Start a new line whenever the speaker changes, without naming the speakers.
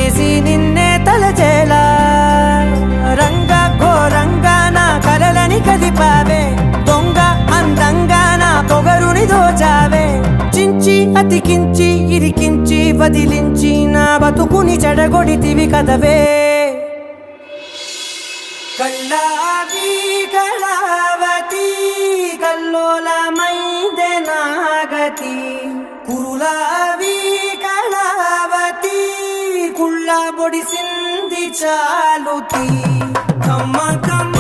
చేసి నిన్నే తలచేలా రంగ ఘోరంగా నా కలలని కదిపావే దొంగ అందంగా నా పొగరుని దోచావే చించి అతికించి ఇరికించి వదిలించి నా బతుకుని చెడగొడితివి కదవే కళ్ళావి కళావతి కల్లోలమైందే నాగతి కురులావి కళావతి కుళ్ళ బొడిసింది చాలుతి కమ్మ కమ్మ